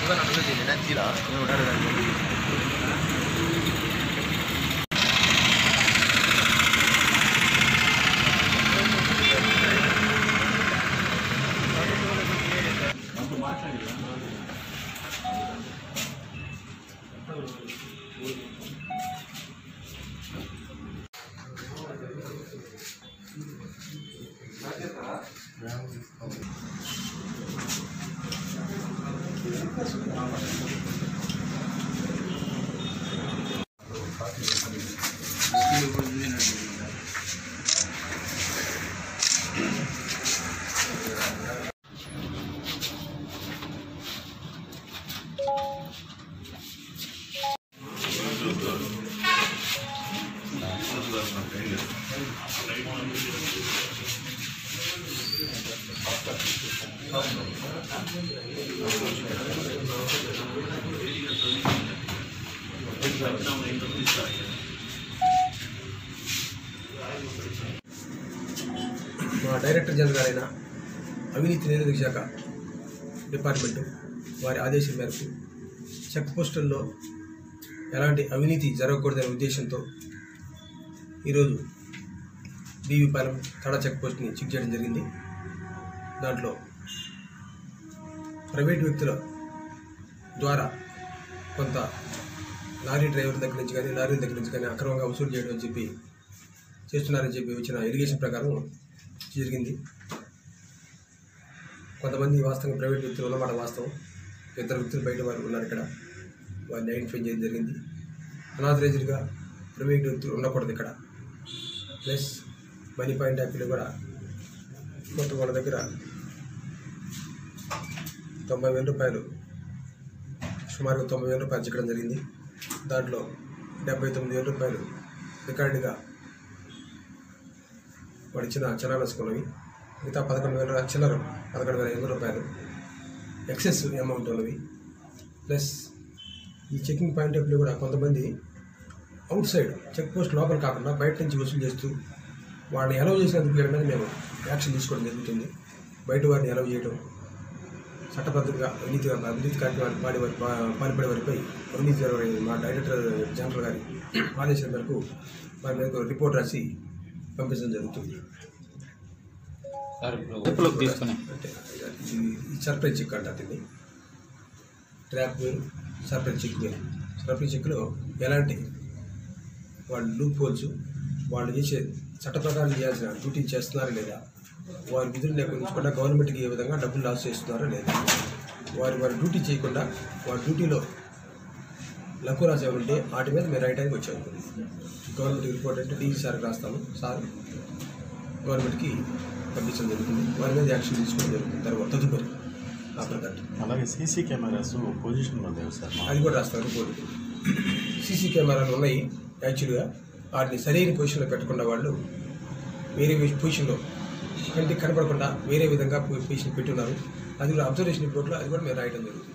bukan ada di nanti lah, ini udah ada. మా director general గారైన అవినీతి నిరోధక శాఖ డిపార్ట్మెంటు వారి ఆదేశం మేరకు చెక్ పోస్టుల్లో ఎలాంటి అవినీతి జరగకూడదనే ఉద్దేశంతో ఈరోజు బీవీపాలెం తడ చెక్ పోస్ట్ని చెక్ చేయడం జరిగింది. దాంట్లో ప్రైవేట్ వ్యక్తుల ద్వారా కొంత లారీ డ్రైవర్ దగ్గర నుంచి కానీ లారీ దగ్గర నుంచి కానీ అక్రమంగా వసూలు చేయడం అని చెప్పి చేస్తున్నారని చెప్పి వచ్చిన ఎలిగేషన్ ప్రకారం జరిగింది. కొంతమంది వాస్తవంగా ప్రైవేట్ వ్యక్తులు ఉన్నమాట వాస్తవం, ఇద్దరు వ్యక్తులు బయట వారు ఉన్నారు. ఇక్కడ వారిని ఐడెంటిఫై చేయడం జరిగింది. అనాథరైజ్డ్గా ప్రైవేట్ వ్యక్తులు ఉండకూడదు ఇక్కడ. ప్లస్ మనీ పాయింట్ యాప్లో కూడా మొత్తం వాళ్ళ దగ్గర 90,000 రూపాయలు, సుమారుగా 90,000 రూపాయలు చెక్కడం జరిగింది. దాంట్లో 79,000 రూపాయలు రికార్డుగా వాడు ఇచ్చిన చలానసుకున్నవి, మిగతా 11,000 చిల్లర 11,500 రూపాయలు ఎక్సెస్ అమౌంట్ ఉన్నవి. ప్లస్ ఈ చెకింగ్ పాయింట్ ఆఫ్లో కూడా కొంతమంది అవుట్ సైడ్ చెక్ పోస్ట్ లోపల కాకుండా బయట నుంచి వసూలు చేస్తూ వాడిని అలౌ చేసినందుకు మీద మేము యాక్షన్ తీసుకోవడం జరుగుతుంది. బయట వారిని అలౌ చేయడం చట్టబద్ధంగా అవినీతి కార్యక్రమాలు పాల్పడే వారిపై అవినీతి మా డైరెక్టర్ జనరల్ గారి ఆదేశాల మేరకు వారి మీద రిపోర్ట్ రాసి పంపించడం జరుగుతుంది. అంటే ఈ సర్ప్రైజ్ చెక్ అంటారు దీన్ని. ట్రాప్ వేరు, సర్ప్రైజ్ చెక్ వేరు. సర్ప్రైజ్ చెక్లో ఎలాంటి వాళ్ళు లూప్ హోల్స్, వాళ్ళు చేసే చట్ట ప్రకారం చేయాల్సిన డ్యూటీ చేస్తున్నారా లేదా, వారి విధులు లేకుండా గవర్నమెంట్కి ఏ విధంగా డబ్బులు లాస్ చేస్తున్నారా లేదా, వారి డ్యూటీ చేయకుండా వారి డ్యూటీలో లక్కు రాసే ఉంటే వాటి మీద మేము రైట్ టైంకి వచ్చాము. గవర్నమెంట్కి రిపోర్ట్ అంటే డీజీ సార్కి రాస్తాము, సార్ గవర్నమెంట్కి పంపించడం జరుగుతుంది. వారి మీద యాక్షన్ తీసుకోవడం జరుగుతుంది. తర్వాత తదుపరి ఆ ప్రకారం అలాగే సీసీ కెమెరాస్ పొజిషన్లో లేవు సార్, అది కూడా రాస్తాం రిపోర్ట్. సీసీ కెమెరాలు ఉన్నాయి. యాక్చువల్గా వాటిని సరైన పొజిషన్లో పెట్టకుండా వాళ్ళు వేరే పొజిషన్లో కంటికి కనపడకుండా వేరే విధంగా పొజిషన్ పెట్టున్నారు. అది కూడా అబ్జర్వేషన్ రిపోర్ట్లో అది కూడా మేము రాయడం జరుగుతుంది.